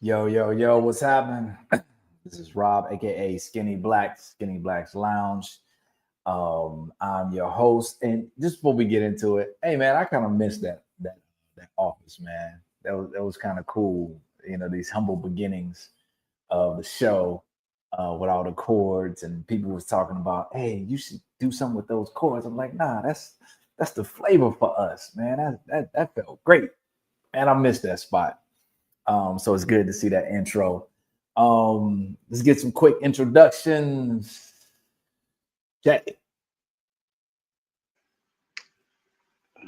Yo, yo, yo, what's happening? This is Rob, aka Skinny Blacks Lounge. I'm your host, and just before we get into it, hey man, I kind of missed that office, man. That was kind of cool. You know, these humble beginnings of the show with all the chords, and people was talking about, hey, you should do something with those chords. I'm like, nah, that's the flavor for us, man. That felt great, and I missed that spot. So it's good to see that intro. Let's get some quick introductions. Check it.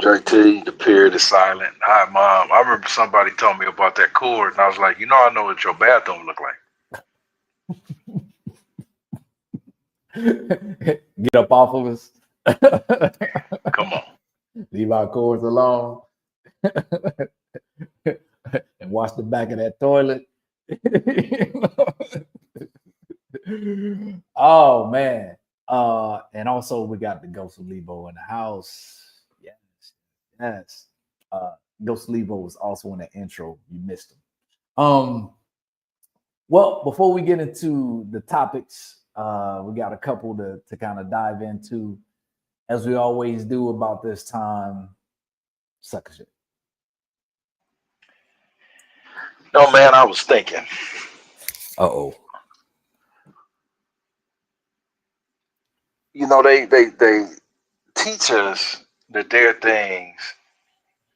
JT, the period is silent. Hi, Mom. I remember somebody told me about that cord, and I was like, I know what your bathroom look like. Get up off of us. Come on. Leave our cords alone. And wash the back of that toilet. Oh man. And also we got the Ghost of Lebo in the house. Yes, yes. Ghost of Lebo was also in the intro. You missed him. Well, before we get into the topics, we got a couple to kind of dive into, as we always do about this time. Sucker shit. No, man, I was thinking. Uh-oh. They teach us that there are things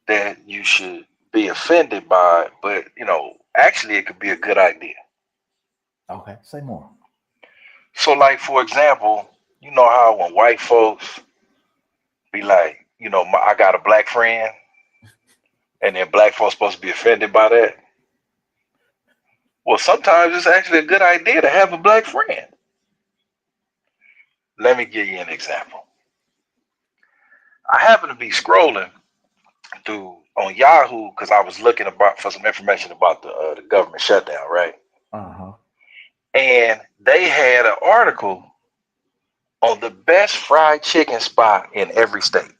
that you should be offended by, but actually it could be a good idea. Okay, say more. So, like for example, you know how when white folks be like, I got a black friend, and then black folks supposed to be offended by that. Well, sometimes it's actually a good idea to have a black friend. Let me give you an example. I happen to be scrolling through on Yahoo because I was looking for some information about the government shutdown, right? Uh-huh. And they had an article on the best fried chicken spot in every state.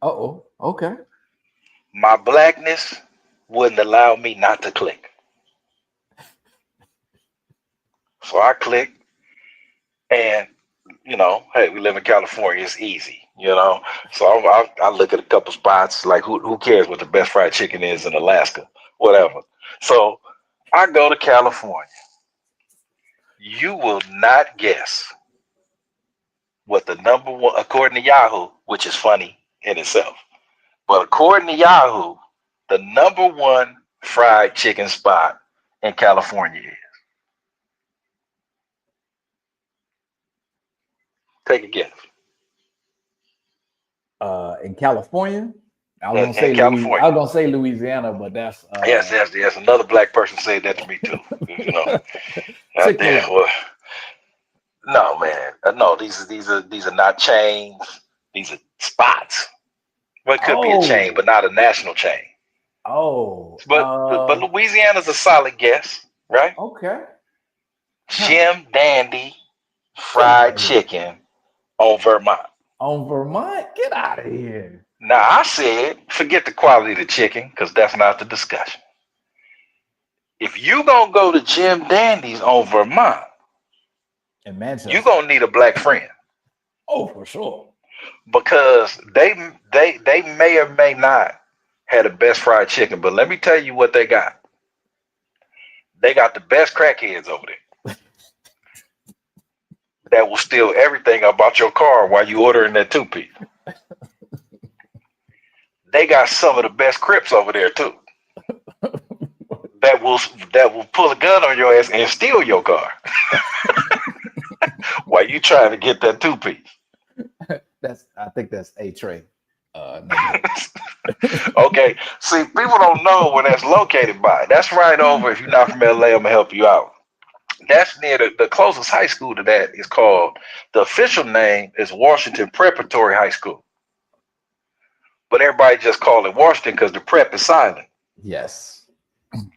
Uh-oh. Okay. My blackness wouldn't allow me not to click. So I clicked, and hey, we live in California. It's easy, So I look at a couple spots. Like who cares what the best fried chicken is in Alaska, whatever. So I go to California. You will not guess what the number one, according to Yahoo, which is funny in itself, but according to Yahoo, the number one fried chicken spot in California is. Take a guess. In California, In California. I was gonna say Louisiana, but that's Yes. Another black person said that to me too. Out there. Chick-fil-A. Well, no, man. No, these are not chains. These are spots. Well, it could be a chain, but not a national chain. Oh. But Louisiana's a solid guess, right? Okay. Jim Dandy fried chicken on Vermont. On Vermont? Get out of here. Now I said, forget the quality of the chicken, because that's not the discussion. If you gonna go to Jim Dandy's on Vermont, in Manchester, you're gonna need a black friend. Oh, for sure. Because they may or may not have the best fried chicken, but let me tell you what they got. They got the best crackheads over there that will steal everything about your car while you ordering that 2-piece. They got some of the best Crips over there too. That will pull a gun on your ass and steal your car while you trying to get that 2-piece. I think that's a tray. Okay, see, people don't know where that's located by. That's right over. If you're not from LA, I'm gonna help you out. That's near the closest high school to that is called. The official name is Washington Preparatory High School, but everybody just call it Washington because the prep is silent. Yes.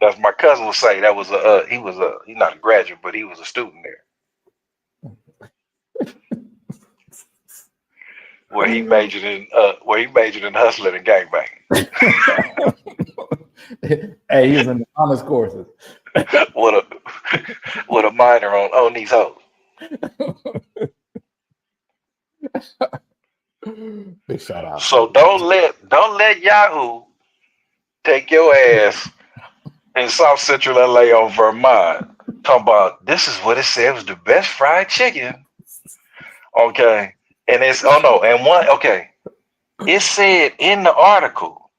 That's my cousin would say. That was he's not a graduate, but he was a student there. Where he majored in hustling and gangbanging. Hey, he was in the honors courses. with a with a minor on these hoes. Big shout out to So you. don't let Yahoo take your ass in South Central LA on Vermont. Talking about this is what it said was the best fried chicken. Okay. And it's oh no, and one okay. It said in the article,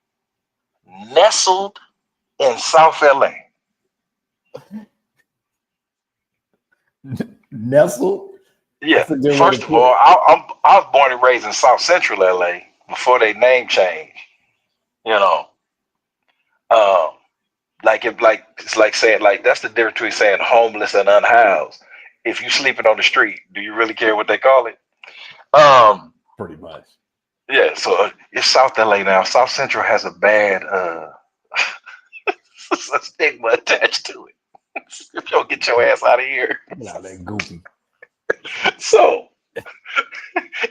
nestled in South LA. Nestled. Yeah. That's a good way to First of put all, it. I was born and raised in South Central LA before they name change. You know, um, like it's like saying like that's the difference between saying homeless and unhoused. If you sleeping on the street, do you really care what they call it? Um, Pretty much. yeah. So it's South LA now. South Central has a bad stigma attached to it. If you don't get your ass out of here, Get out there, goofy. so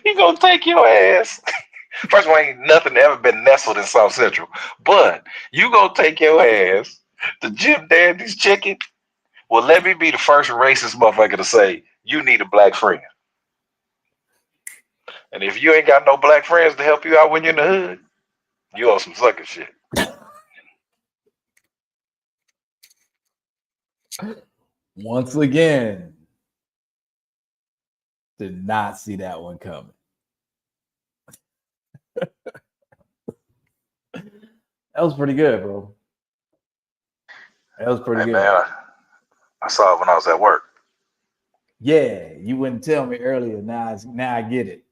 you gonna take your ass. First of all, ain't nothing ever been nestled in South Central, but you gonna take your ass to Jim Dandy's Chicken. Well, let me be the first racist motherfucker to say you need a black friend. And if you ain't got no black friends to help you out when you're in the hood, you on some sucker shit. Once again, did not see that one coming. That was pretty good, bro. That was pretty Hey good. man, I saw it when I was at work. Yeah, you wouldn't tell me earlier. Now I get it.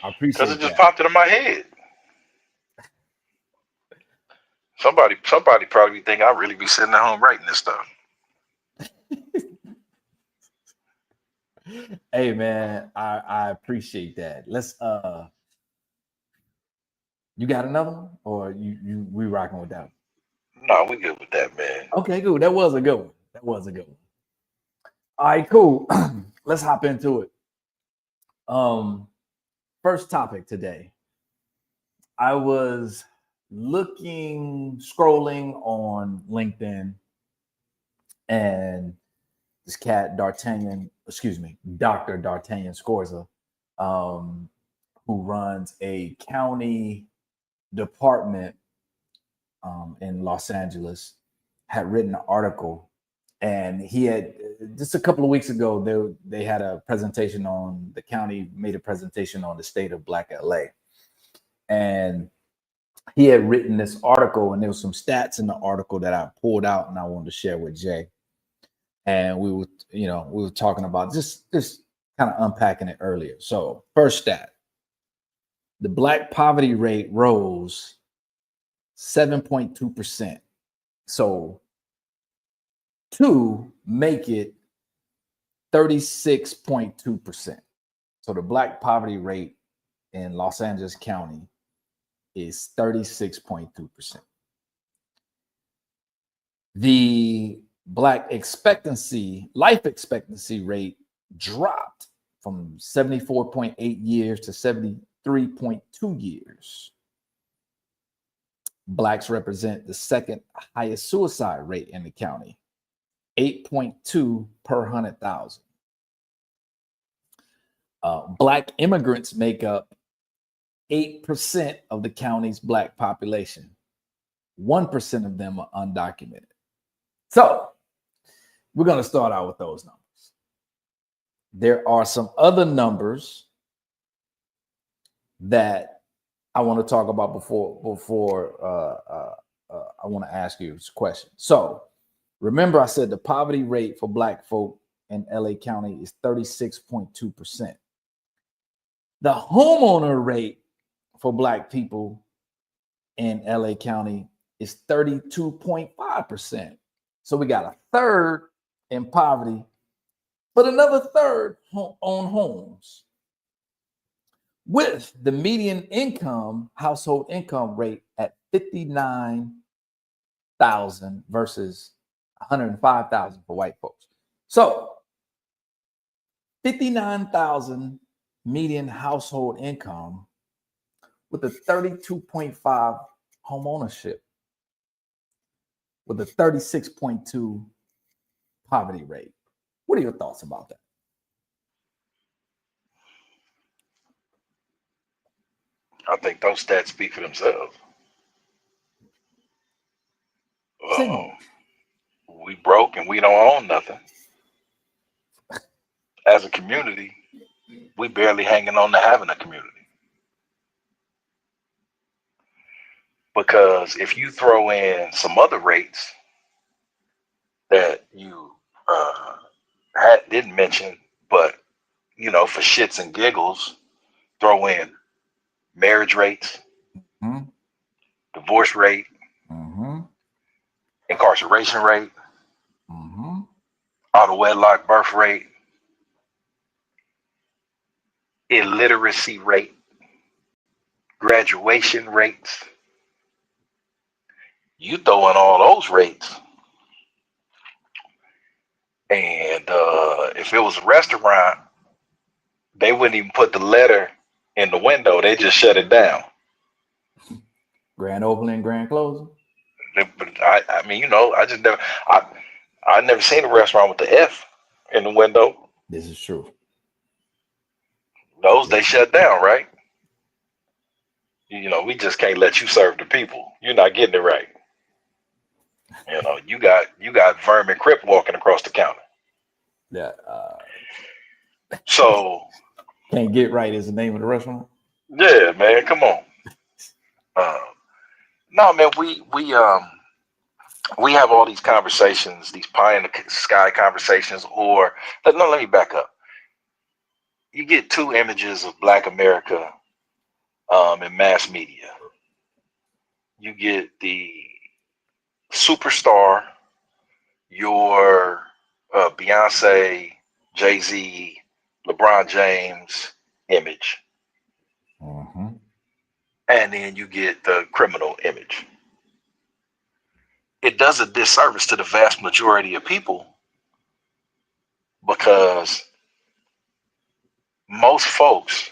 I Because it appreciate just that. popped into my head. Somebody probably think I really be sitting at home writing this stuff. Hey man, I appreciate that. Let's you got another one? Or you we rocking with that one? No, we good with that, man. Okay, cool. That was a good one. That was a good one. All right, cool. Let's hop into it. Um, first topic today. I was scrolling on LinkedIn, and this cat D'Artagnan, excuse me, Dr. D'Artagnan Scorza, um, who runs a county department in Los Angeles, had written an article, and he had just a couple of weeks ago they had a presentation on the county made a presentation on the state of Black LA, and he had written this article, and there was some stats in the article that I pulled out and I wanted to share with Jay. And we were talking about just kind of unpacking it earlier. So first stat, the Black poverty rate rose 7.2%. So to make it 36.2%. So the Black poverty rate in Los Angeles County is 36.2%. The Black life expectancy rate dropped from 74.8 years to 73.2 years. Blacks represent the second highest suicide rate in the county, 8.2 per 100,000. Black immigrants make up 8% of the county's Black population. 1% of them are undocumented. So we're going to start out with those numbers. There are some other numbers that I want to talk about before I want to ask you this question. So remember, I said the poverty rate for Black folk in LA County is 36.2%. The homeowner rate for Black people in LA County is 32.5%. So we got a third in poverty, but another third own homes, with the median household income rate at 59,000 versus 105,000 for white folks. So 59,000 median household income with a 32.5 home ownership. with a 36.2 poverty rate. What are your thoughts about that? I think those stats speak for themselves. We broke and we don't own nothing. As a community, we barely hanging on to having a community. Because if you throw in some other rates that you didn't mention, but for shits and giggles, throw in marriage rates, mm-hmm. divorce rate, mm-hmm. incarceration rate, mm-hmm. out of wedlock birth rate, illiteracy rate, graduation rates. You throw in all those rates, and if it was a restaurant, they wouldn't even put the letter in the window. They just shut it down. Grand opening, grand closing. But I mean, I never seen a restaurant with the F in the window. This is true. Those they shut down, right? We just can't let you serve the people. You're not getting it right. You got Vermin Crip walking across the counter. Yeah. So Can't Get Right is the name of the restaurant. Yeah, man, come on. No, man, we have all these conversations, these pie in the sky conversations, or let me back up. You get two images of Black America in mass media. You get the superstar, your Beyonce, Jay-Z, LeBron James image. Mm-hmm. And then you get the criminal image. It does a disservice to the vast majority of people because most folks,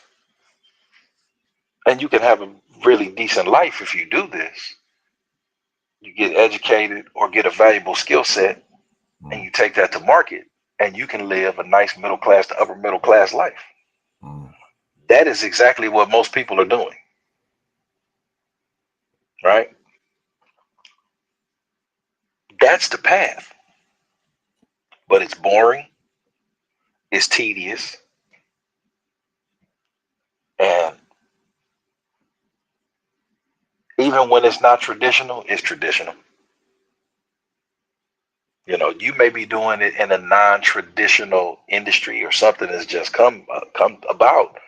and you can have a really decent life if you do this, you get educated or get a valuable skill set and you take that to market and you can live a nice middle class to upper middle class life. That is exactly what most people are doing. Right? That's the path. But it's boring. It's tedious. And even when it's not traditional, it's traditional. You may be doing it in a non-traditional industry or something that's just come about,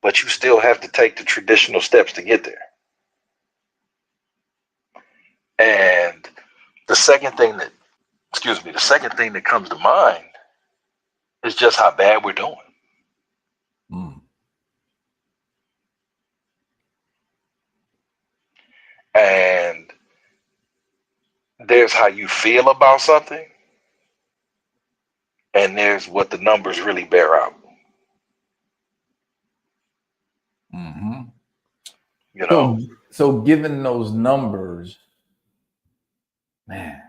but you still have to take the traditional steps to get there. And the second thing that comes to mind is just how bad we're doing. And there's how you feel about something, and there's what the numbers really bear out. So given those numbers, man,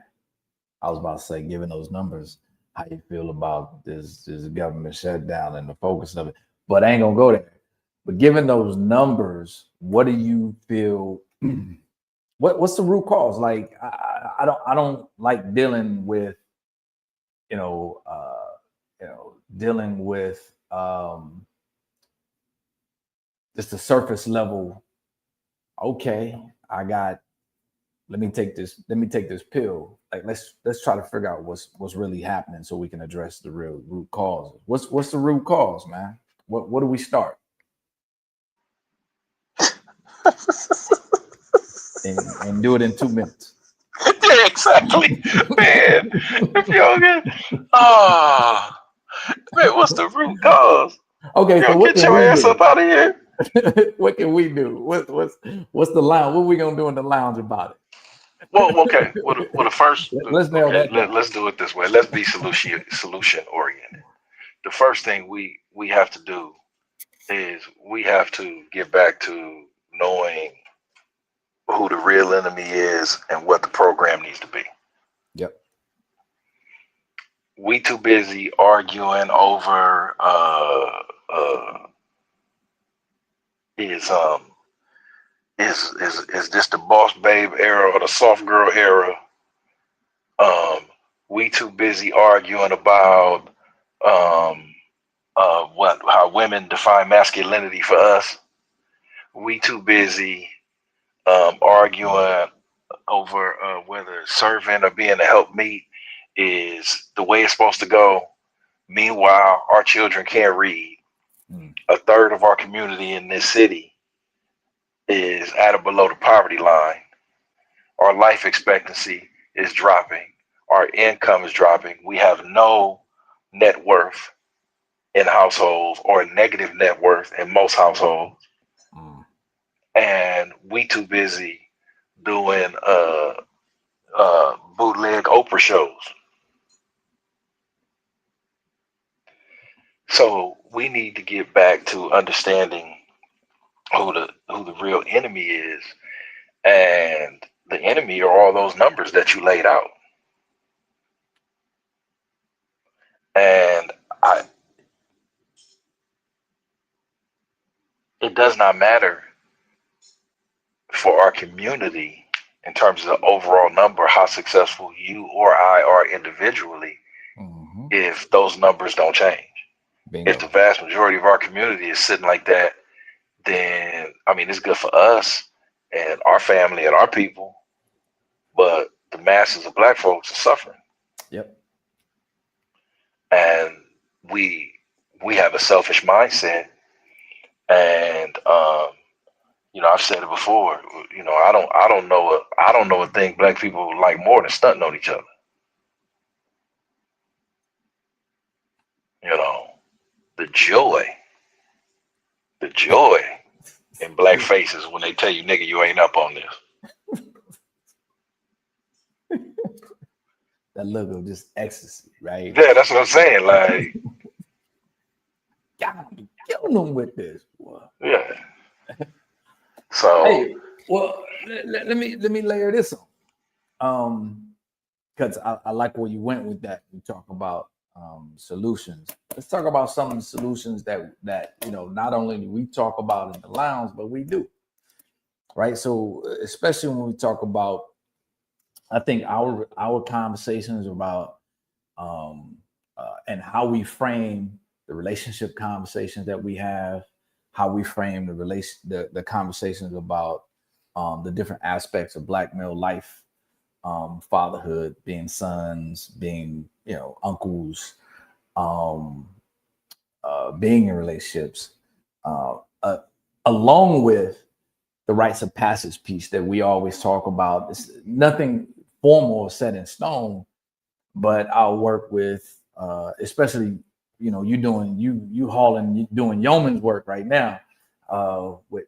I was about to say, given those numbers, how you feel about this government shutdown and the focus of it, but I ain't gonna go there. But given those numbers, what do you feel? What's the root cause? Like, I don't like dealing with, dealing with just the surface level. Okay, let me take this pill. Like, let's try to figure out what's really happening so we can address the real root cause. What's the root cause, man? What do we start? and do it in 2 minutes. Yeah, exactly. Man, if you don't get man, what's the root cause? Okay, so get your ass up out of here. What can we do? What's the lounge? What are we gonna do in the lounge about it? Well, okay. Well, the first let's nail that down. Let's do it this way. Let's be solution oriented. The first thing we have to do is we have to get back to knowing who the real enemy is and what the program needs to be. Yep. We too busy arguing over is this the boss babe era or the soft girl era? We too busy arguing about how women define masculinity for us. We too busy arguing over whether serving or being a helpmeet is the way it's supposed to go. Meanwhile, our children can't read. A third of our community in this city is at or below the poverty line. Our life expectancy is dropping. Our income is dropping. We have no net worth in households or negative net worth in most households. And we too busy doing bootleg Oprah shows. So we need to get back to understanding who the real enemy is, and the enemy are all those numbers that you laid out. And it does not matter for our community in terms of the overall number, how successful you or I are individually, if those numbers don't change. Bingo. If the vast majority of our community is sitting like that, then I mean it's good for us and our family and our people, but the masses of Black folks are suffering. Yep. And we have a selfish mindset, and you know, I've said it before. You know, I don't know a thing Black people like more than stunting on each other. You know, the joy in Black faces when they tell you, nigga, you ain't up on this. That look of just ecstasy, right? Yeah, that's what I'm saying. Like, killing them with this. Boy. Yeah. So, hey, well, let me layer this on, because I like where you went with that. You talk about solutions. Let's talk about some of the solutions that you know not only do we talk about in the lounge, but we do, right? So especially when we talk about, I think our conversations about and how we frame the relationship conversations that we have, how we frame the conversations about the different aspects of Black male life, fatherhood, being sons, being, you know, uncles, being in relationships, along with the rites of passage piece that we always talk about. It's nothing formal or set in stone, but I'll work with, especially, you know, you doing yeoman's work right now, with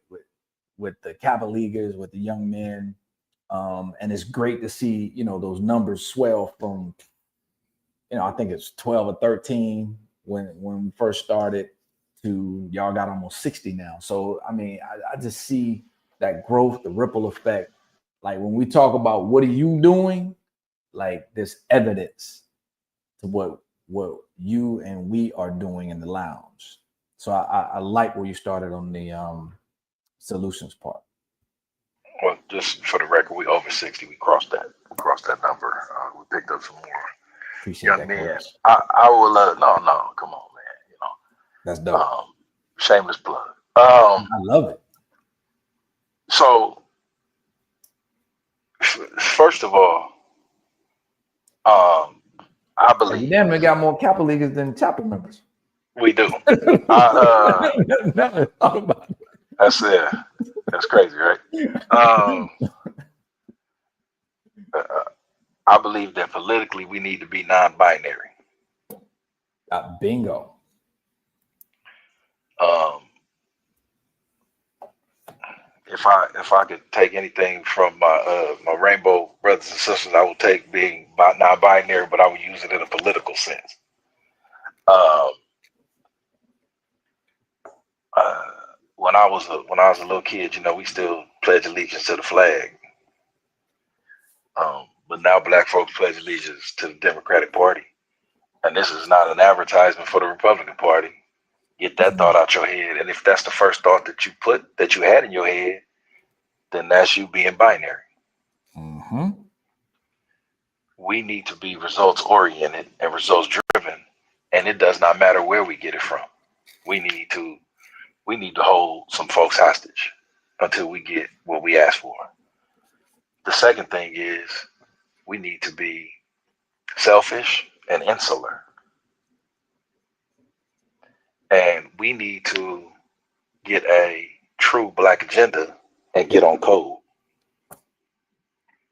the Cavaliers, with the young men. And it's great to see, you know, those numbers swell from, you know, I think it's 12 or 13 when we first started to y'all got almost 60 now. So, I mean, I just see that growth, the ripple effect. Like when we talk about what are you doing, like there's evidence to what you and we are doing in the lounge. So I like where you started on the solutions part. Well, just for the record, we over 60. We crossed that number. We picked up some more. Appreciate young men. I will. No, come on, man. You know, that's dope. Shameless plug. I love it. So, first of all, I believe you damn near got more Kappa Leaguers than chapter members. We do. That's it. That's crazy, right? I believe that politically we need to be non-binary. Bingo. If I could take anything from my rainbow brothers and sisters, I would take being non-binary, but I would use it in a political sense. when I was a little kid, you know, we still pledge allegiance to the flag. But now black folks pledge allegiance to the Democratic Party. And this is not an advertisement for the Republican Party. Get that thought out your head. And if that's the first thought that you had in your head, then that's you being binary. Mm-hmm. We need to be results oriented and results driven. And it does not matter where we get it from. We need to hold some folks hostage until we get what we ask for. The second thing is we need to be selfish and insular. And we need to get a true black agenda and get on code.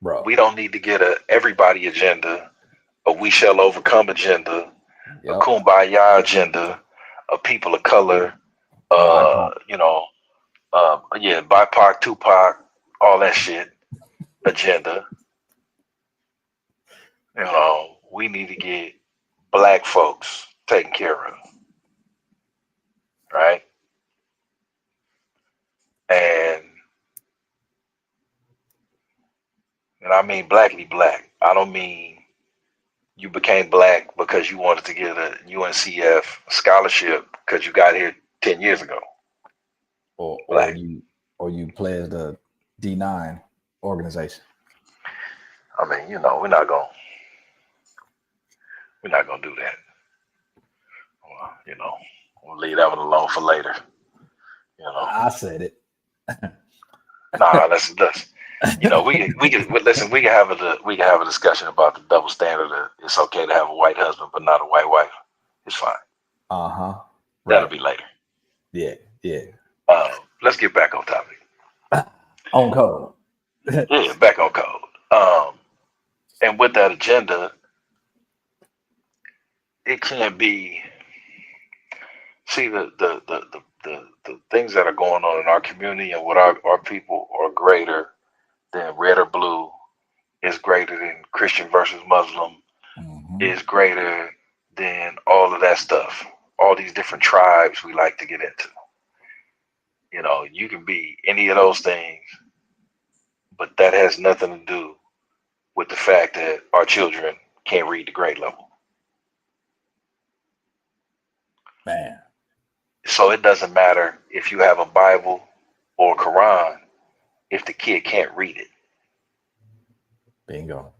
Bro. We don't need to get a everybody agenda, a we shall overcome agenda, a kumbaya agenda, a people of color, BIPOC, Tupac, all that shit agenda. You know, we need to get black folks taken care of. Right? And I mean blackly black. I don't mean you became black because you wanted to get a UNCF scholarship because you got here 10 years ago. Or you pledged a D9 organization. I mean, you know, we're not gonna do that. Well, you know, we'll leave that one alone for later. You know, I said it. Nah, let's you know, we can listen. We can have a discussion about the double standard. It's okay to have a white husband but not a white wife. It's fine. Right. That'll be later. Yeah. Let's get back on topic. On code. Yeah, back on code. And with that agenda, it can't be. See the things that are going on in our community and what our people are greater than red or blue, is greater than Christian versus Muslim, is greater than all of that stuff. All these different tribes we like to get into. You know, you can be any of those things, but that has nothing to do with the fact that our children can't read the grade level. Man. So it doesn't matter if you have a Bible or Quran if the kid can't read it. Bingo.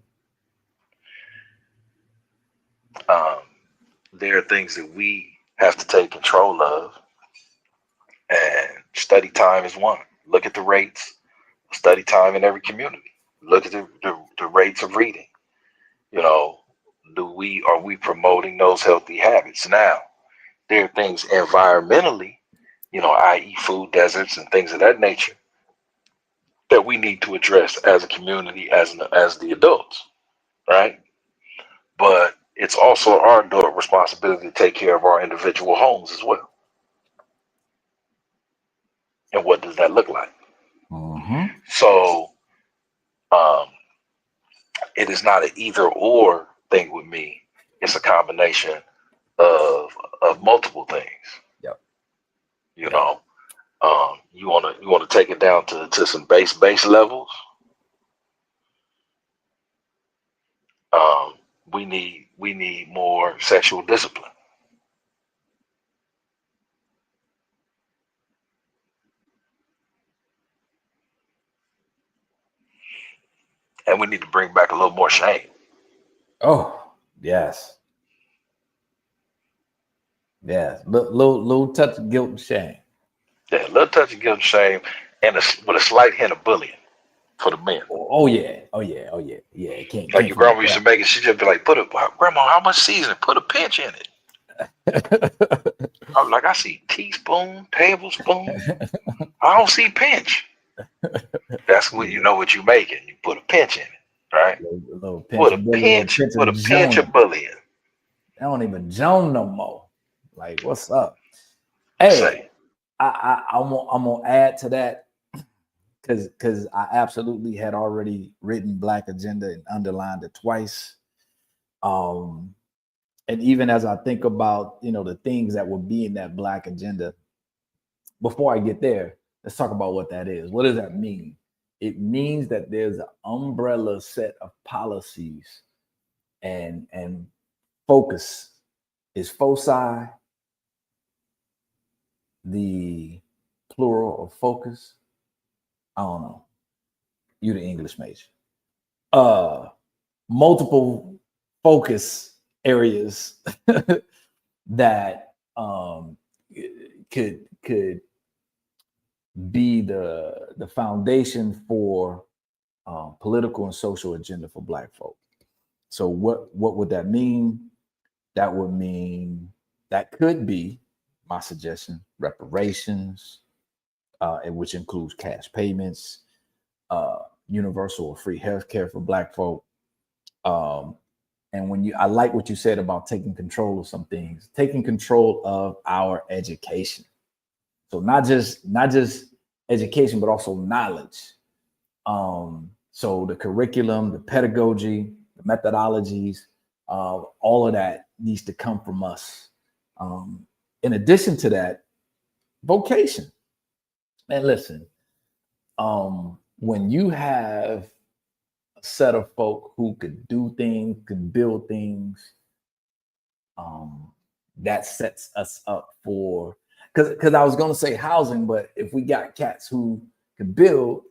There are things that we have to take control of, and study time is one. Look at the rates of study time in every community. Look at the rates of reading. You know, are we promoting those healthy habits? Now, there are things environmentally, you know, i.e. food deserts and things of that nature, that we need to address as a community, as the adults, right? But it's also our adult responsibility to take care of our individual homes as well. And what does that look like? So it is not an either or thing with me. It's a combination of multiple things. Yep. You know, you wanna take it down to some base levels. We need more sexual discipline. And we need to bring back a little more shame. Oh, yes. Yeah, little touch of guilt and shame. Yeah, a little touch of guilt and shame, and with a slight hint of bullying for the men. Oh yeah. Can't Like your grandma used to make it. She just be like, "Grandma, how much seasoning? Put a pinch in it." I'm like, I see teaspoon, tablespoon. I don't see pinch. That's when you know what you're making. You put a pinch in it, right? Put a pinch of bullying. I don't even Joan no more. Like, what's up? Hey, I'm gonna add to that because I absolutely had already written Black Agenda and underlined it twice. And even as I think about, you know, the things that will be in that Black Agenda, before I get there, let's talk about what that is. What does that mean? It means that there's an umbrella set of policies and focus. Is foci the plural of focus? I don't know. You the English major. Multiple focus areas that could be the foundation for political and social agenda for Black folk. So what would that mean? That would mean that could be my suggestion: reparations, which includes cash payments, universal or free health care for Black folk. And I like what you said about taking control of some things, taking control of our education. So not just education, but also knowledge. So the curriculum, the pedagogy, the methodologies, all of that needs to come from us. In addition to that, vocation. Man, listen, when you have a set of folk who could do things, could build things, that sets us up for, because I was going to say housing, but if we got cats who can build,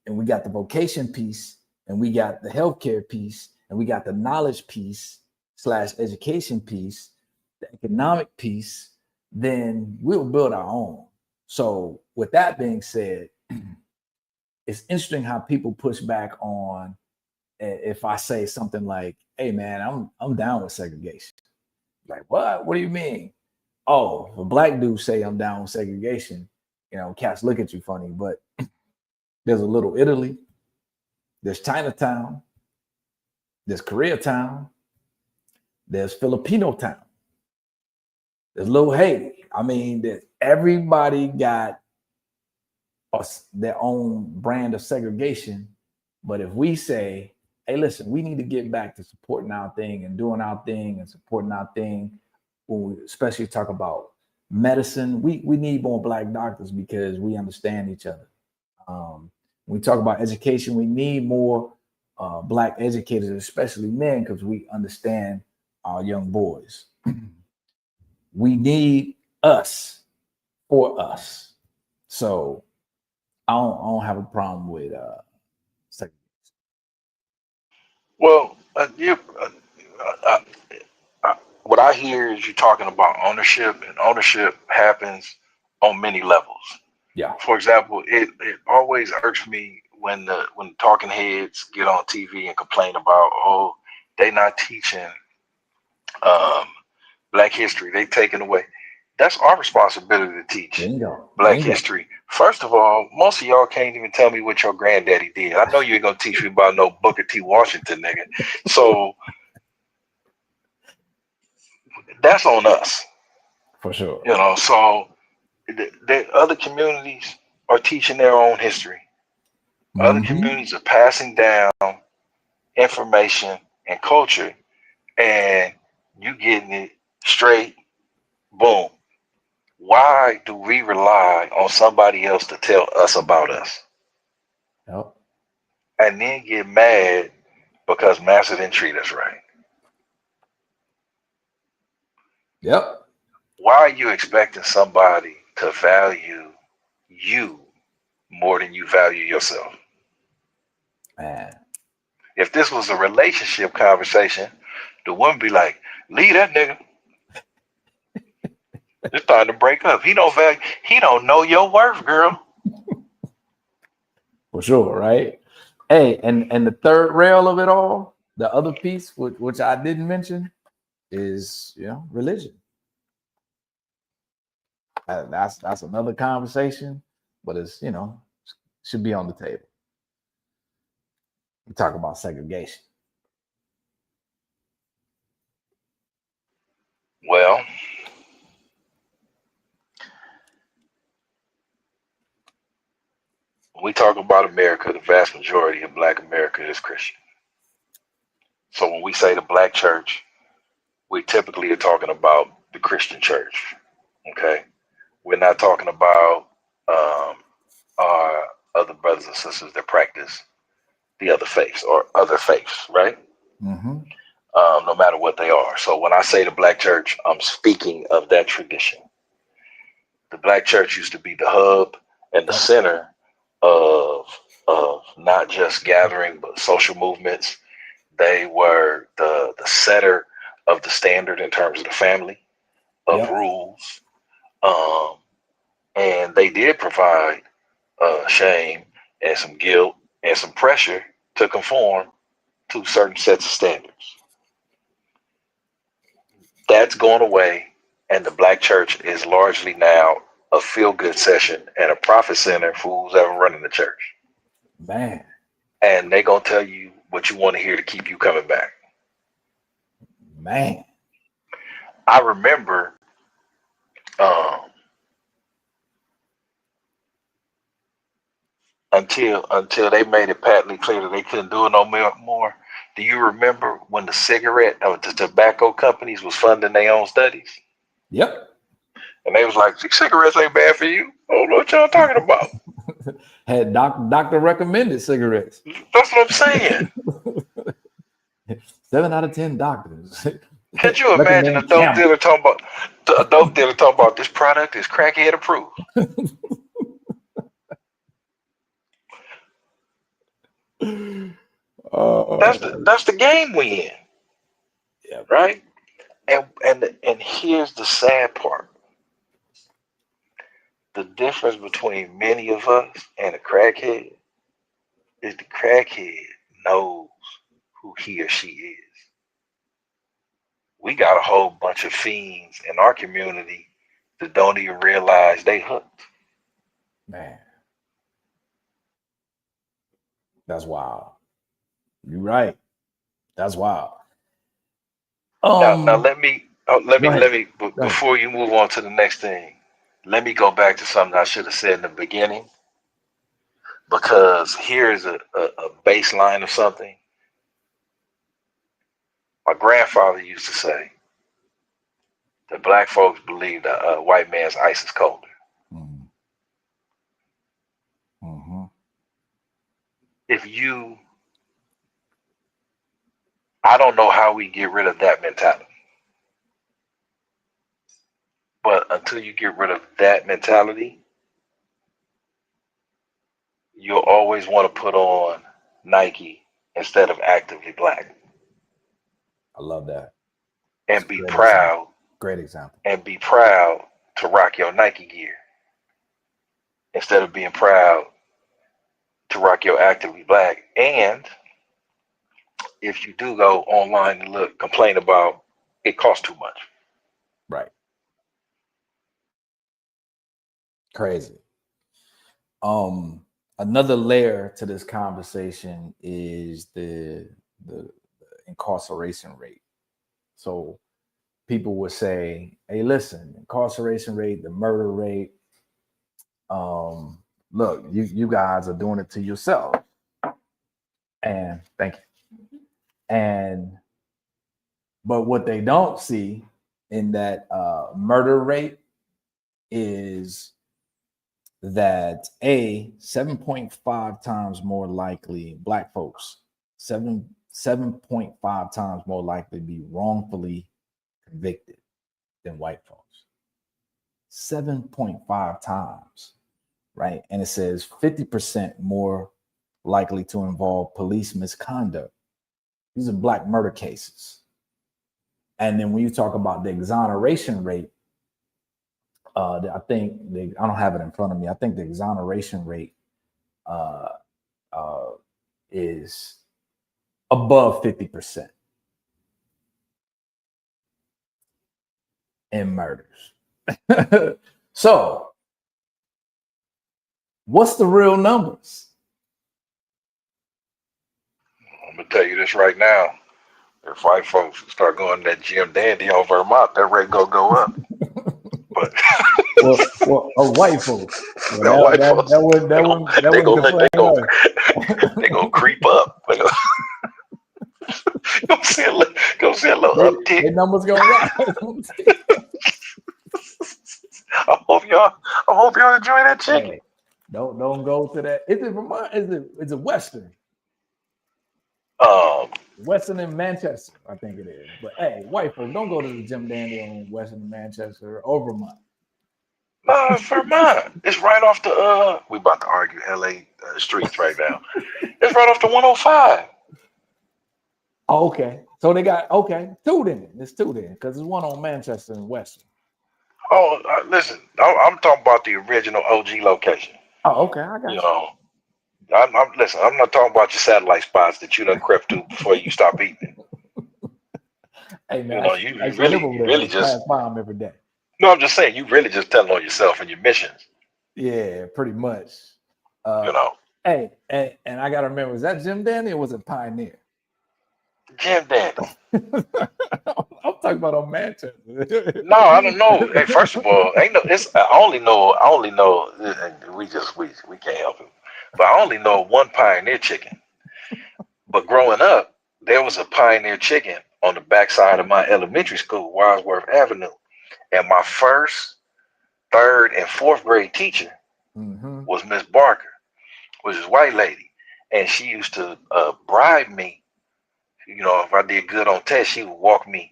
and we got the vocation piece, and we got the healthcare piece, and we got the knowledge piece / education piece, the economic piece, then we'll build our own. So with that being said, it's interesting how people push back on if I say something like, hey man, I'm down with segregation. Like, what? What do you mean? Oh, if a Black dude say I'm down with segregation, cats look at you funny, but there's a Little Italy, there's Chinatown, there's Koreatown, there's Filipino Town, there's Little Haiti. I mean, everybody got their own brand of segregation. But if we say, hey, listen, we need to get back to supporting our thing and doing our thing and supporting our thing, when we especially talk about medicine, we need more Black doctors because we understand each other. When we talk about education, we need more Black educators, especially men, because we understand our young boys. We need us for us. So I don't have a problem with segregation. Well, what I hear is you talking about ownership, and ownership happens on many levels. Yeah. For example, it always irks me when the talking heads get on TV and complain about, oh, they not teaching Black history, they taking away. That's our responsibility to teach Bingo. Black Bingo. history. First of all, most of y'all can't even tell me what your granddaddy did. I know you ain't gonna teach me about no Booker T. Washington, nigga. So that's on us, For sure. So the other communities are teaching their own history. Other communities are passing down information and culture, and you getting it straight, boom. Why do we rely on somebody else to tell us about us? Yep. And then get mad because Master didn't treat us right? Yep. Why are you expecting somebody to value you more than you value yourself? Man. If this was a relationship conversation, the woman be like, leave that nigga. It's time to break up. He don't know your worth, girl. For sure, right? Hey, and the third rail of it all, the other piece, which I didn't mention, is religion. That's another conversation, but it's should be on the table. We talk about segregation. Well, when we talk about America, the vast majority of Black America is Christian. So when we say the Black church, we typically are talking about the Christian church. Okay. We're not talking about our other brothers and sisters that practice the other faiths or other faiths, right? Mm-hmm. No matter what they are. So when I say the black church, I'm speaking of that tradition. The black church used to be the hub and the Yep. center of not just gathering but social movements. They were the setter of the standard in terms of the family, of Yep. rules, and they did provide shame and some guilt and some pressure to conform to certain sets of standards. That's going away, and the black church is largely now a feel-good session and a profit center for who's ever running the church. Man. And they're gonna tell you what you want to hear to keep you coming back. Man. I remember until they made it patently clear that they couldn't do it no more. Do you remember when the tobacco companies was funding their own studies? Yep. And they was like, cigarettes ain't bad for you. I don't know what y'all talking about. Had doctor recommended cigarettes. That's what I'm saying. 7 out of 10 doctors. Could you imagine a dope dealer talking about this product is crackhead approved? That's the game we in. Yeah. Right? And here's the sad part. The difference between many of us and a crackhead is the crackhead knows who he or she is. We got a whole bunch of fiends in our community that don't even realize they hooked. Man. That's wild. You're right. That's wild. Now let me before you move on to the next thing, let me go back to something I should have said in the beginning, because here's a baseline of something. My grandfather used to say that black folks believe that white man's ice is colder. Mm-hmm. Mm-hmm. I don't know how we get rid of that mentality. But until you get rid of that mentality, you'll always want to put on Nike instead of Actively Black. I love that. And be proud. Great example. And be proud to rock your Nike gear instead of being proud to rock your Actively Black. And if you do go online and complain about it costs too much. Right. Crazy. Another layer to this conversation is the incarceration rate. So people would say, hey, listen, incarceration rate, the murder rate, look, you guys are doing it to yourself. And thank you. But what they don't see in that murder rate is that 7.5 times more likely black folks, 7.5 times more likely to be wrongfully convicted than white folks. 7.5 times, right? And it says 50% more likely to involve police misconduct. These are black murder cases. And then when you talk about the exoneration rate, I don't have it in front of me. I think the exoneration rate is above 50% in murders. So, what's the real numbers? I'm gonna tell you this right now. If white folks start going to that Jim Dandy on Vermont, that rate gonna go up. But white folks. They gonna creep up. Go see a little uptick. The numbers gonna rise. I hope I hope y'all enjoy that chicken. Hey, don't go to that. Is it Vermont? Is it Western? Um, Western in Manchester, I think it is. But hey, white folk, don't go to the Jim Dandy on Western in Manchester or Vermont. no, it's Vermont. It's right off the we about to argue LA streets right now. It's right off the 105. Oh, okay. So they got two then. It's two then, because it's one on Manchester and Western. Oh, listen, I'm talking about the original OG location. Oh, okay. I got You you. know, listen. I'm not talking about your satellite spots that you done crept to before you stop eating. Hey man, You know, I you used to live really, over you there. really I pass just. by them every day. No, I'm just saying, you really just telling on yourself and your missions. Yeah, pretty much. You know, Hey, and I gotta remember, was that Jim Dandy or was it Pioneer? Jim Dandy. I'm talking about on Manchester. No, I don't know. Hey, first of all, ain't no. It's I only know. And we can't help it. But I only know one Pioneer chicken. But growing up, there was a Pioneer chicken on the backside of my elementary school, Wadsworth Avenue, and my first, third, and fourth grade teacher Mm-hmm. was Miss Barker, was this white lady, and she used to bribe me. You know, if I did good on tests, she would walk me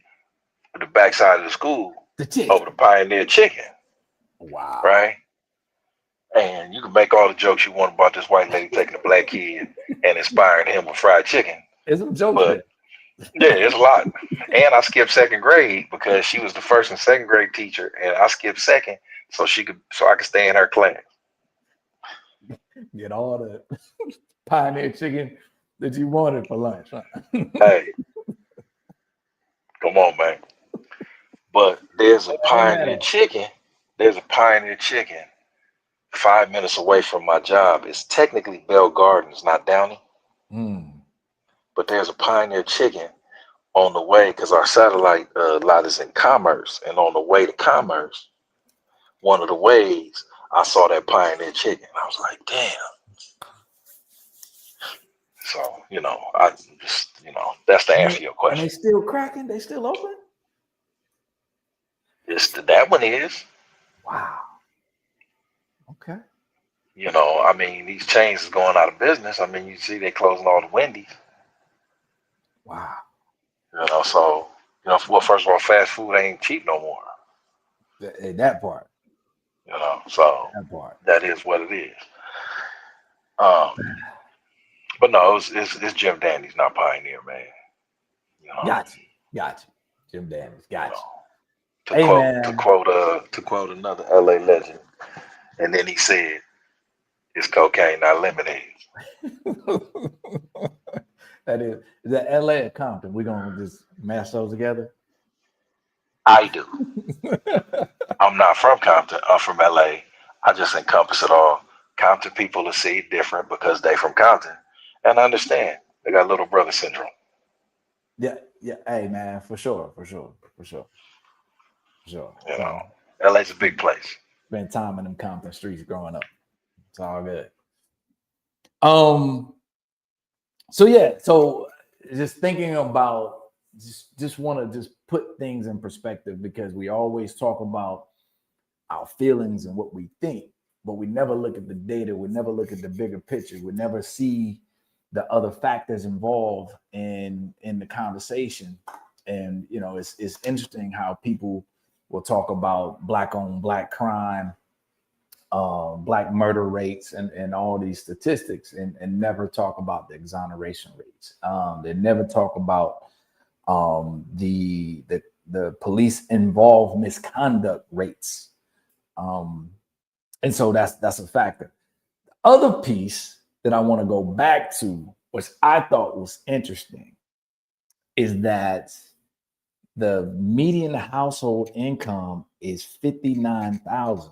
to the backside of the school The chicken. over the Pioneer chicken, Wow. right? And you can make all the jokes you want about this white lady taking a black kid and inspiring him with fried chicken. There's some jokes But yeah, it's a lot. And I skipped second grade because she was the first and second grade teacher, and I skipped second so I could stay in her class. there. Get all the Pioneer chicken that you wanted for lunch. Huh? Hey, come on, man. But there's a I ain't mad Pioneer at chicken. There's a Pioneer chicken 5 minutes away from my job. It's technically Bell Gardens, not Downey, it. Mm. but there's a Pioneer chicken on the way because our satellite lot is in Commerce, and on the way to Commerce, one of the ways I saw that Pioneer chicken. I was like, damn. So I just that's the answer to your And they question. still cracking? They still open? That one is. Wow. Okay. I mean, these chains is going out of business. I mean, you see they closing all the Wendy's. Wow. So well, first of all, fast food ain't cheap no more. That part. So That part. that is what it is. Um, but no, it's Jim Dandy's, not Pioneer, man. Got you. Got you. Jim Dandy's. You Got know, you. to Hey quote to man. quote to quote another LA legend, and then he said, "It's cocaine, not lemonade." That is that LA or Compton? We're gonna just mash those together. I do. I'm not from Compton. I'm from LA. I just encompass it all. Compton people will see it different because they from Compton, and I understand they got little brother syndrome. Yeah, yeah. Hey man, for sure, for sure, for sure, for sure. LA's a big place. Spent time in them Compton streets growing up. It's all good. Um. So yeah. So just thinking about just want to just put things in perspective because we always talk about our feelings and what we think, but we never look at the data. We never look at the bigger picture. We never see the other factors involved in the conversation. And it's interesting how people will talk about black on black crime, black murder rates, and all these statistics, and never talk about the exoneration rates. They never talk about the police involved misconduct rates. And so that's a factor. Other piece that I want to go back to, which I thought was interesting, is that the median household income is 59,000,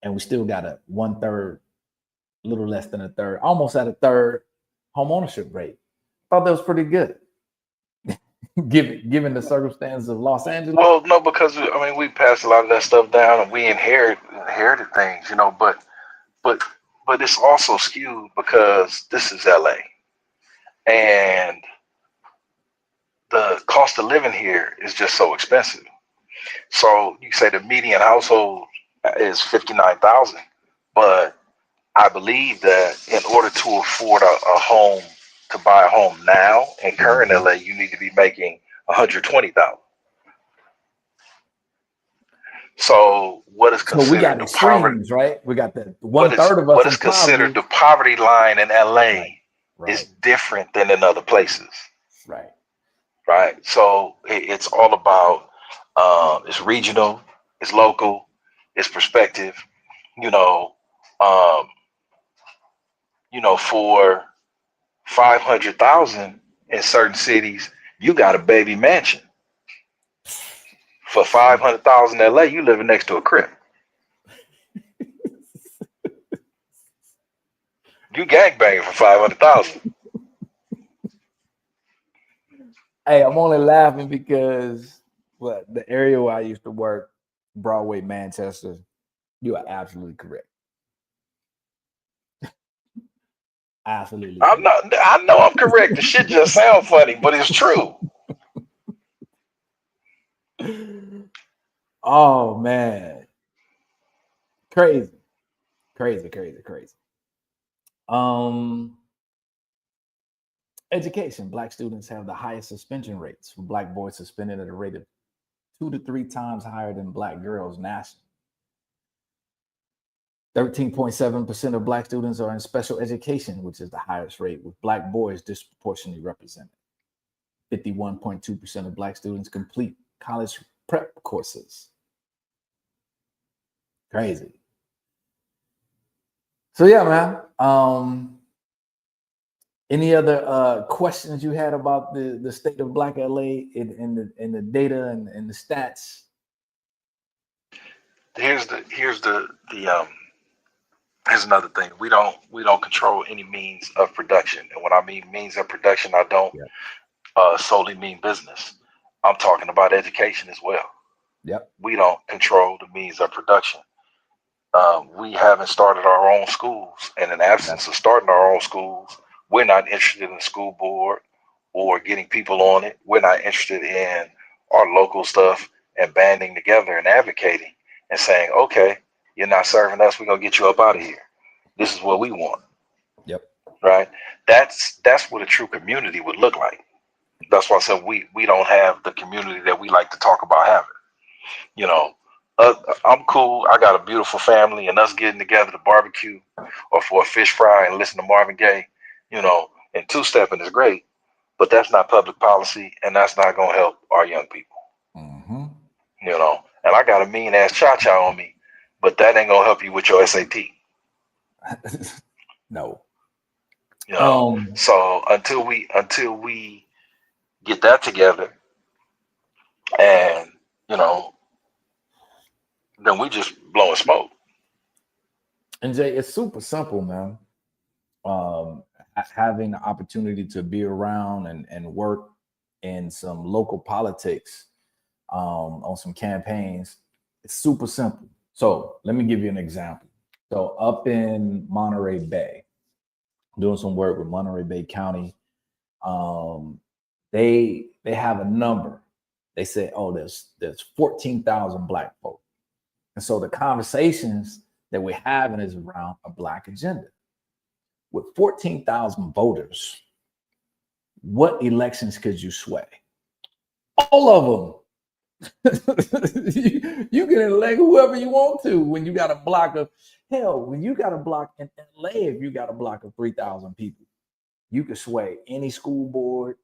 and we still got a 1/3, a little less than a third, almost at a third home ownership rate. Thought that was pretty good, given the circumstances of Los Angeles. Well, no, because I mean we passed a lot of that stuff down, and we inherited things, but but it's also skewed because this is LA, and the cost of living here is just so expensive. So you say the median household is 59,000, but I believe that in order to afford a home, to buy a home now in current LA, you need to be making 120,000. So what is So we got considered the poverty? extremes, right? We got the one third of us What in is considered poverty. the poverty line in Right, LA is right, different than in other places, right. right? So it's all about it's regional, it's local, it's perspective. You know, um, for 500,000 in certain cities, you got a baby mansion. For 500,000 LA, you living next to a crib. You gangbanging for 500,000. Hey, I'm only laughing because the area where I used to work, Broadway, Manchester, you are absolutely correct. Absolutely I'm correct. not. I know I'm correct. The shit just sound funny, but it's true. Oh man. Crazy. Crazy, crazy, crazy. Um Education. Black students have the highest suspension rates, with Black boys suspended at a rate of 2 to 3 times higher than Black girls nationally. 13.7% of Black students are in special education, which is the highest rate, with Black boys disproportionately represented. 51.2% of Black students complete college prep courses. Crazy. So yeah, man. Any other questions you had about the state of Black LA in the data and the stats? Here's another thing. We don't control any means of production, and when I mean means of production, I don't Yep. solely mean business. I'm talking about education as well. Yep. We don't control the means of production. We haven't started our own schools, and in That's absence of starting our own schools, we're not interested in the school board or getting people on it. We're not interested in our local stuff and banding together and advocating and saying, okay, you're not serving us, we're gonna get you up out of here. This is what we want, yep. right? That's what a true community would look like. That's why I said we don't have the community that we like to talk about having. You know, I'm cool. I got a beautiful family, and us getting together to barbecue or for a fish fry and listen to Marvin Gaye, and two-stepping is great, but that's not public policy, and that's not gonna help our young people. Mm-hmm. And I got a mean ass cha-cha on me, but that ain't gonna help you with your SAT. No. You know, Um, so until we get that together, and you know, then we just blowing smoke. and Jay, it's super simple, man. Um, Having the opportunity to be around and work in some local politics on some campaigns, it's super simple. So let me give you an example. So up in Monterey Bay, doing some work with Monterey Bay County, um, they have a number. They say, oh, there's 14,000 Black folk, and so the conversations that we're having is around a Black agenda. With 14,000 voters, what elections could you sway? All of them. You can elect whoever you want to when you got a block of hell. When you got a block in LA, if you got a block of 3,000 people, you can sway any school board.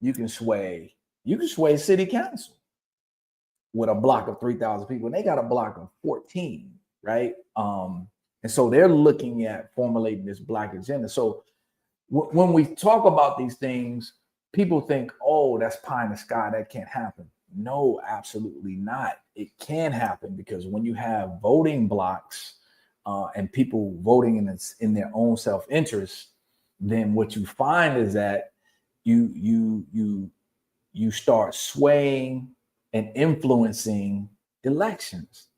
You can sway city council with a block of 3,000 people, and they got a block of 14, right? And so they're looking at formulating this Black agenda. So when we talk about these things, people think, oh, that's pie in the sky, that can't happen. No, absolutely not. It can happen because when you have voting blocks and people voting in their own self-interest, then what you find is that you start swaying and influencing elections.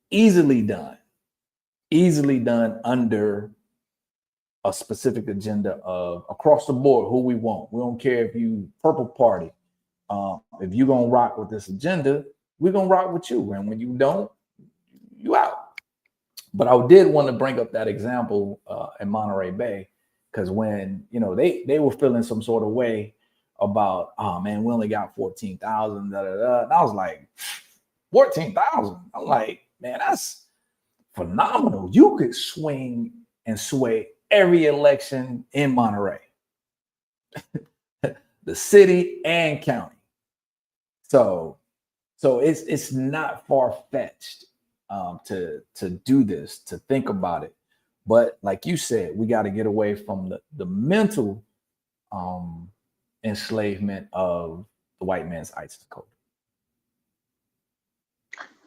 Easily done, easily done under a specific agenda of across the board who we want. We don't care if you purple party. If you're gonna rock with this agenda, we're gonna rock with you. And when you don't, you out. But I did want to bring up that example in Monterey Bay, because when they were feeling some sort of way about, oh man, we only got 14,000, da da da. And I was like, 14,000. I'm like, man, that's phenomenal. You could swing and sway every election in Monterey, the city and county. So it's not far-fetched to do this, to think about it. But like you said, we got to get away from the mental enslavement of the white man's ISIS code.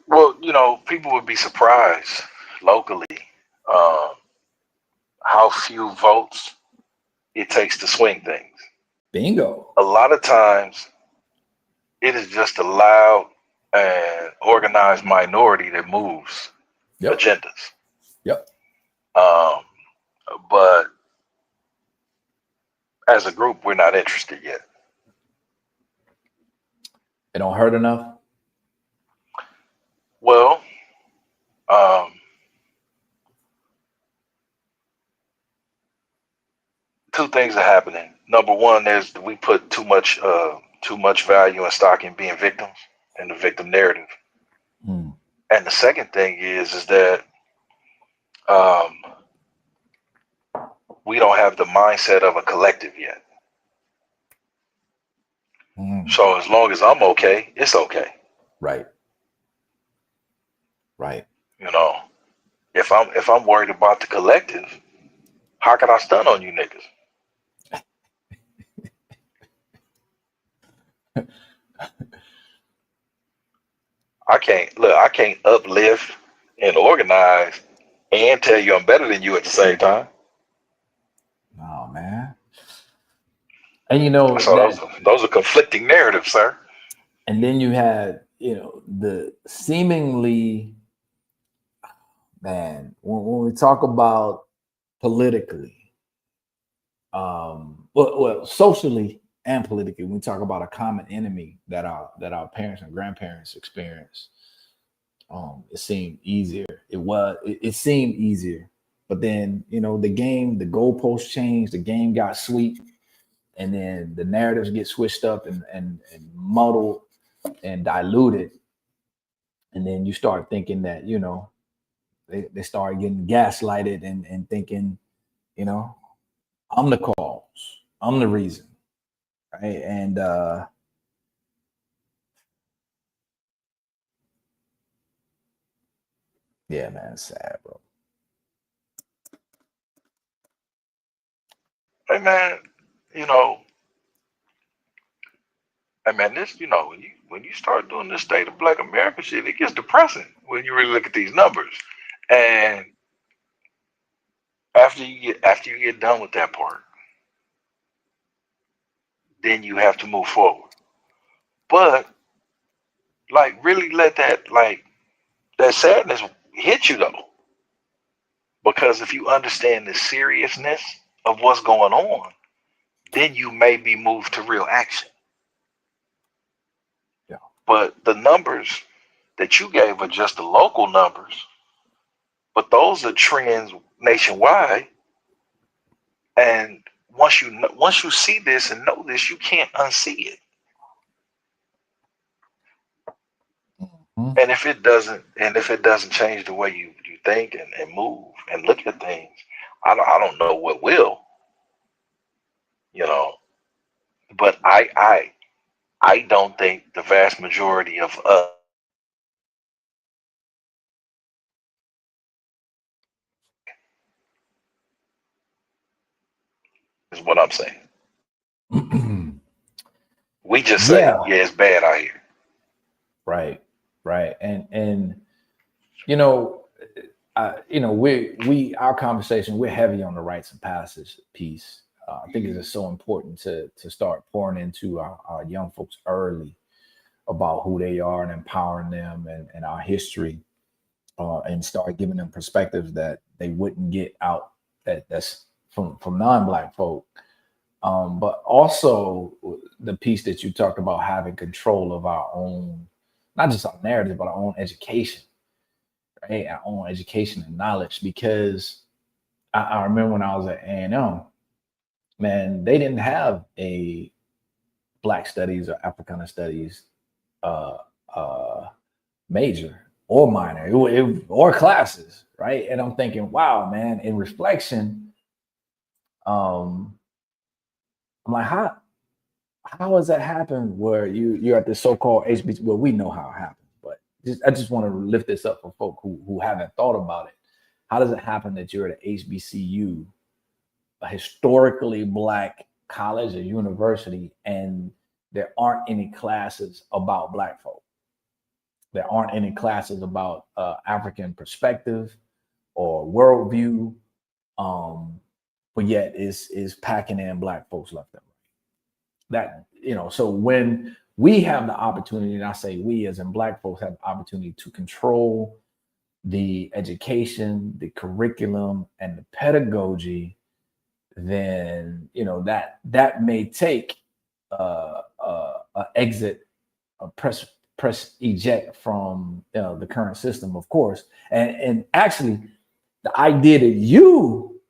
Well, people would be surprised locally how few votes it takes to swing things. Bingo. A lot of times, it is just a loud and organized minority that moves agendas. Yep. But as a group, we're not interested yet. It don't hurt enough. Well, two things are happening. Number one is we put too much value and stock in being victims and the victim narrative. And the second thing is that we don't have the mindset of a collective yet. So as long as I'm okay, it's okay. Right. If I'm worried about the collective, how can I stun on you niggas? I can't uplift and organize and tell you I'm better than you at the same time. Oh man. And so those are conflicting narratives, sir. And then you had, the seemingly, man, when we talk about politically, well, socially and politically, when we talk about a common enemy that our parents and grandparents experienced, it seemed easier. It seemed easier, but then the goalposts changed, the game got sweet, and then the narratives get switched up and muddled and diluted, and then you start thinking that they start getting gaslighted and thinking I'm the cause, I'm the reason, right? And yeah, man, it's sad, bro. Hey man, this, when you start doing this state of Black America shit, it gets depressing when you really look at these numbers. And after you get done with that part, then you have to move forward. But really let that sadness hit you though. Because if you understand the seriousness of what's going on, then you may be moved to real action. Yeah. But the numbers that you gave are just the local numbers, but those are trends nationwide. And once you see this and know this, you can't unsee it. And if it doesn't change the way you think and move and look at things, I don't know what will. But I don't think the vast majority of us is what I'm saying. We just say, yeah, it's bad out here. Right. And our conversation, we're heavy on the rites of passage piece. I think it's just so important to start pouring into our young folks early about who they are and empowering them and our history, and start giving them perspectives that they wouldn't get out that's from non-Black folk. But also the piece that you talked about, having control of our own not just our narrative, but our own education, right? Our own education and knowledge. Because I remember when I was at A&M, man, they didn't have a Black Studies or Africana Studies uh, uh, major or minor or classes, right? And I'm thinking, wow, man. In reflection, um, I'm like, how has that happened? Where you're at the so-called HBCU? Well, we know how it happens, but I just want to lift this up for folk who haven't thought about it. How does it happen that you're at an HBCU, a historically Black college or university, and there aren't any classes about Black folk? There aren't any classes about African perspective or worldview, but yet is packing in Black folks left and right. That, so when we have the opportunity, and I say we as in Black folks have the opportunity to control the education, the curriculum, and the pedagogy, then that may take exit, a press eject from the current system, of course. And actually, the idea that you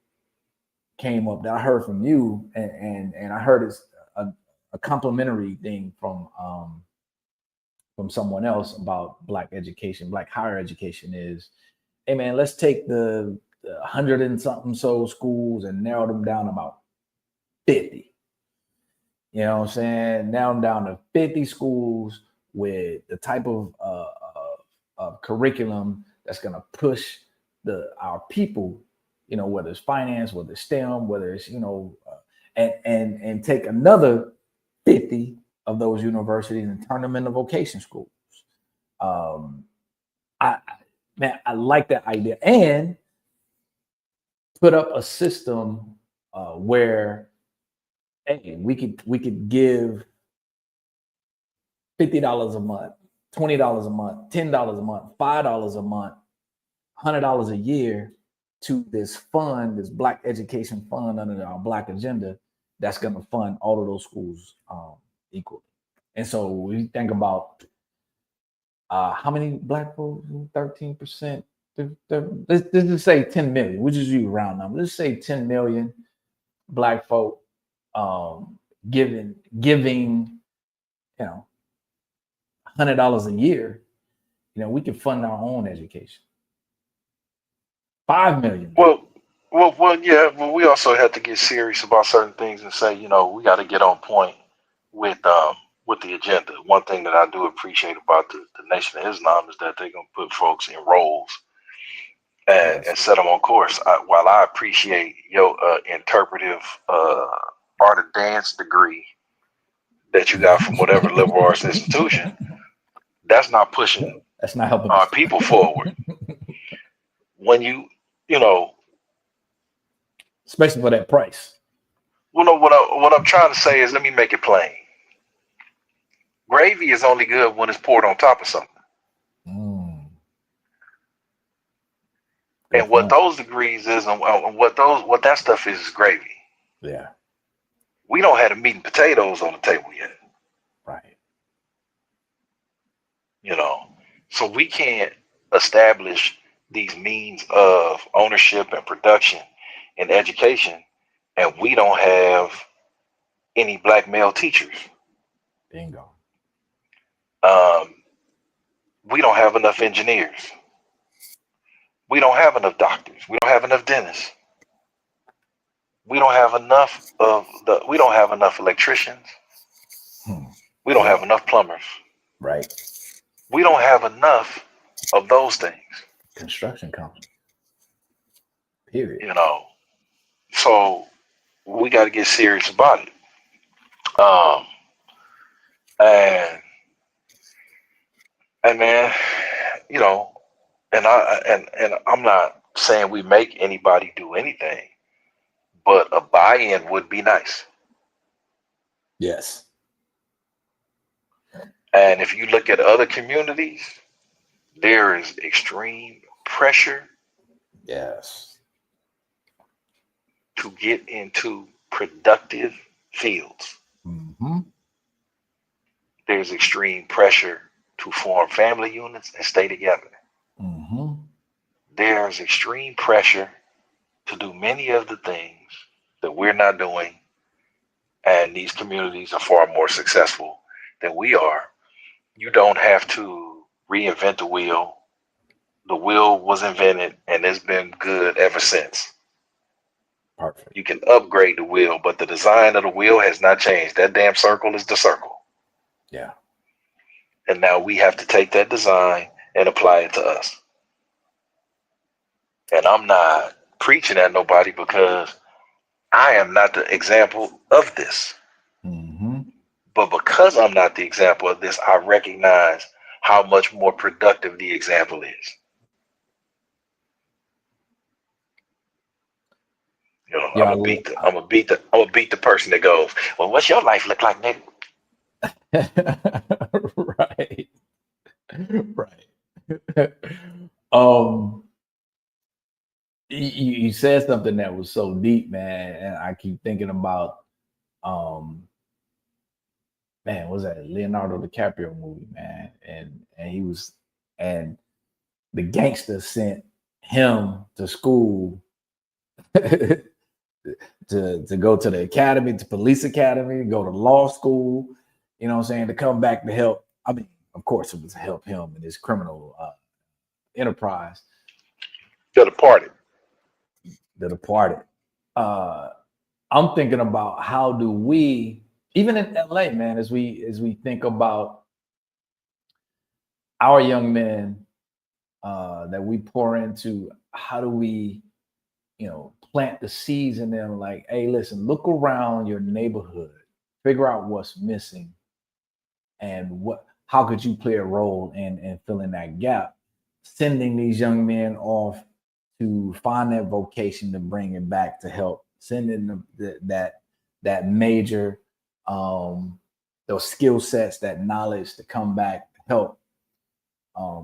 came up, that I heard from you, and I heard it's a complimentary thing from someone else about Black education, Black higher education, is, hey man, let's take the 100 and something so schools and narrow them down to about 50. You know what I'm saying? Now I'm down to 50 schools with the type of curriculum that's going to push our people, whether it's finance, whether it's STEM, whether it's, and take another 50 of those universities and turn them into vocation schools. I like that idea, and put up a system where, hey, we could give $50 a month, $20 a month, $10 a month, $5 a month, $100 a year to this fund, this Black education fund under our Black agenda, that's going to fund all of those schools equally. And so we think about how many Black folks, 13%. Let's just say 10 million. We just use round number. Let's say 10 million Black folk giving $100 a year. We can fund our own education. 5 million. Well, yeah. Well, we also have to get serious about certain things and say, we got to get on point with the agenda. One thing that I do appreciate about the Nation of Islam is that they're gonna put folks in roles and set them on course. While I appreciate your interpretive art of dance degree that you got from whatever liberal arts institution, that's not pushing. That's not helping our people forward. When especially for that price. Well, what I'm trying to say is, let me make it plain. Gravy is only good when it's poured on top of something. And what those degrees is, and what that stuff is gravy. Yeah. We don't have the meat and potatoes on the table yet. Right. So we can't establish these means of ownership and production and education, and we don't have any Black male teachers. Bingo. We don't have enough engineers. We don't have enough doctors. We don't have enough dentists. We don't have enough electricians. We don't have enough plumbers. Right. We don't have enough of those things. Construction company. Period. So we got to get serious about it. And man, and I'm not saying we make anybody do anything, but a buy-in would be nice. Yes. And if you look at other communities, there is extreme pressure. Yes. To get into productive fields. Mm-hmm. There's extreme pressure to form family units and stay together. Mm-hmm. There's extreme pressure to do many of the things that we're not doing, and these communities are far more successful than we are. You don't have to reinvent the wheel. The wheel was invented and it's been good ever since. Perfect. You can upgrade the wheel, but the design of the wheel has not changed. That damn circle is the circle. Yeah. And now we have to take that design and apply it to us. And I'm not preaching at nobody because I am not the example of this. Mm-hmm. But because I'm not the example of this, I recognize how much more productive the example is. You know, Yeah. I'm gonna beat the person that goes, well, what's your life look like, nigga? Right. Right. um you said something that was so deep, man, and I keep thinking about um man, was that Leonardo DiCaprio movie, man? And he was, and the gangster sent him to school to go to the academy, to police academy, go to law school, you know what I'm saying, to come back to help. I mean, of course, it was to help him in his criminal enterprise. To the party. The Departed. Uh, I'm thinking about how do we, even in LA, man, as we think about our young men that we pour into, how do we, plant the seeds in them? Like, hey, listen, look around your neighborhood, figure out what's missing, and how could you play a role in filling that gap? Sending these young men off to find that vocation to bring it back to help, sending them that major those skill sets, that knowledge to come back, help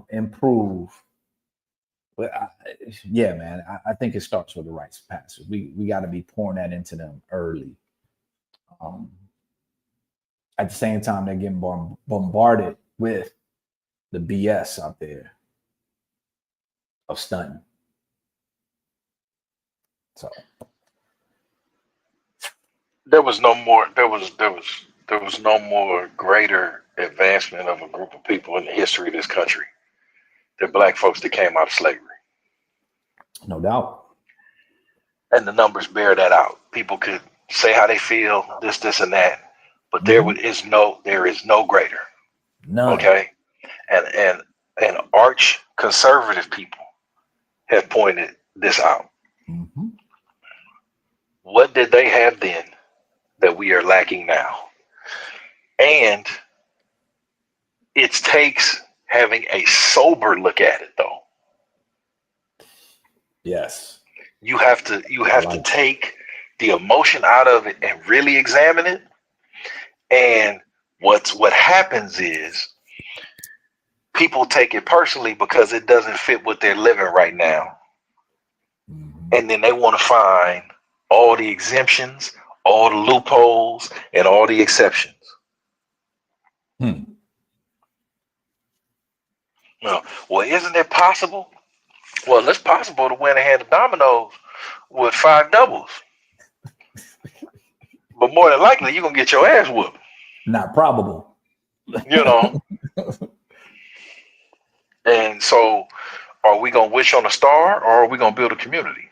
improve. But yeah, man, I think it starts with the rites of passage. We got to be pouring that into them early. Um, at the same time, they're getting bombarded with the BS out there of stunting. So There was no more. There was no more greater advancement of a group of people in the history of this country than black folks that came out of slavery. no doubt. And the numbers bear that out. People could say how they feel, this, and that, but Mhm. there is no greater. None. Okay, and arch conservative people have pointed this out. Mm-hmm. What did they have then that we are lacking now? And it takes having a sober look at it, though. Yes. You have I to like take the emotion out of it and really examine it. And what happens is people take it personally because it doesn't fit what they're living right now. Mm-hmm. And then they want to find all the exemptions, all the loopholes, and all the exceptions. Hmm. Well, isn't it possible? Well, it's possible to win a hand of dominoes with five doubles. But more than likely, you're going to get your ass whooped. Not probable. You know? And so, are we going to wish on a star or are we going to build a community?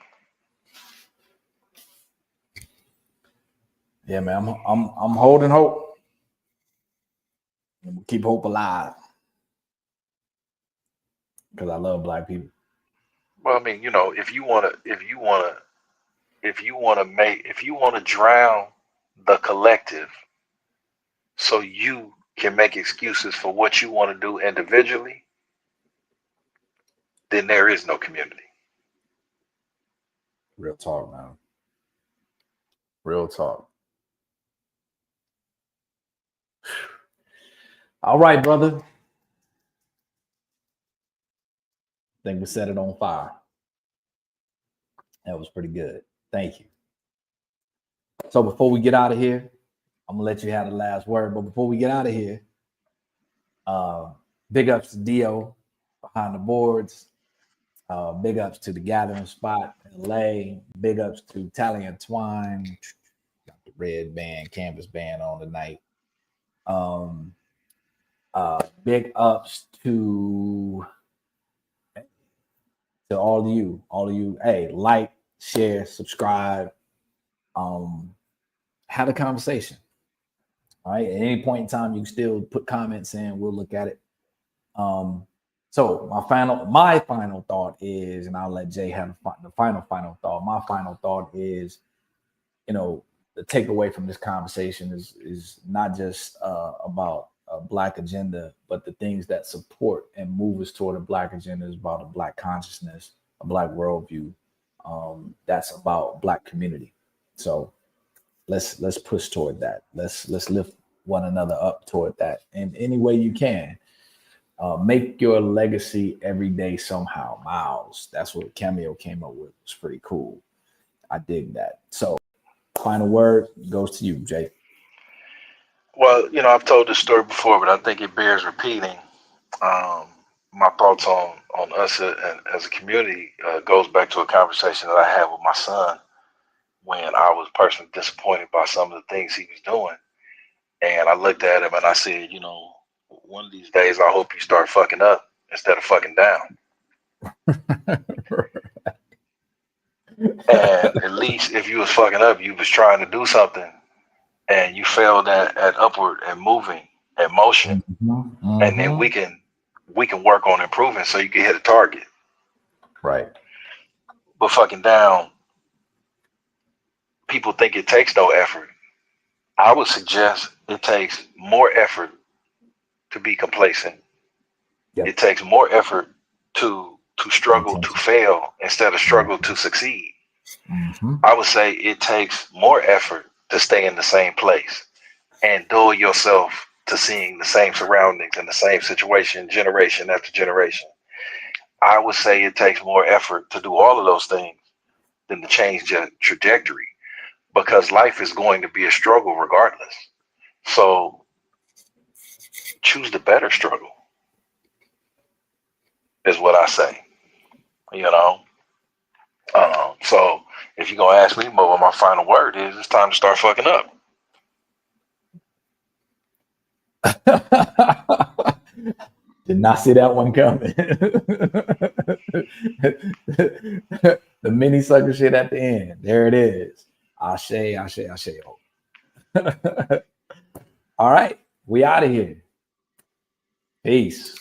Yeah, man. I'm holding hope. Keep hope alive because I love black people. Well, I mean, if you want to drown the collective so you can make excuses for what you want to do individually, then there is no community. Real talk, man. Real talk. All right, brother. I think we set it on fire. That was pretty good. Thank you. So before we get out of here, I'm gonna let you have the last word. But before we get out of here, Big ups to Dio behind the boards. Big ups to the Gathering Spot in LA. Big ups to Tally and Twine. Got the red band, canvas band on tonight. Big ups to all of you. Hey, like, share, subscribe. Have a conversation. All right. At any point in time, you can still put comments in. We'll look at it. So my final thought is, and I'll let Jay have the final thought. My final thought is, the takeaway from this conversation is not just about a Black agenda, but the things that support and move us toward a Black agenda is about a Black consciousness, a Black worldview. That's about Black community. So let's push toward that. Let's lift one another up toward that in any way you can. Make your legacy every day somehow. Miles, that's what Cameo came up with. It's pretty cool. I dig that. So final word goes to you, Jay. Well, I've told this story before, but I think it bears repeating. My thoughts on us as a community goes back to a conversation that I had with my son when I was personally disappointed by some of the things he was doing. And I looked at him and I said, one of these days, I hope you start fucking up instead of fucking down. And at least if you was fucking up, you was trying to do something and you failed at upward and moving and motion. Mm-hmm. And then we can work on improving so you can hit a target. Right. But fucking down, people think it takes no effort. I would suggest it takes more effort to be complacent. Yep. It takes more effort to struggle to fail instead of struggle to succeed. Mm-hmm. I would say it takes more effort to stay in the same place and dull yourself to seeing the same surroundings and the same situation generation after generation. I would say it takes more effort to do all of those things than to change your trajectory, because life is going to be a struggle regardless. So choose the better struggle is what I say, So if you're going to ask me what my final word is, it's time to start fucking up. Did not see that one coming. The mini sucker shit at the end. There it is. Ashe. All right. We out of here. Peace.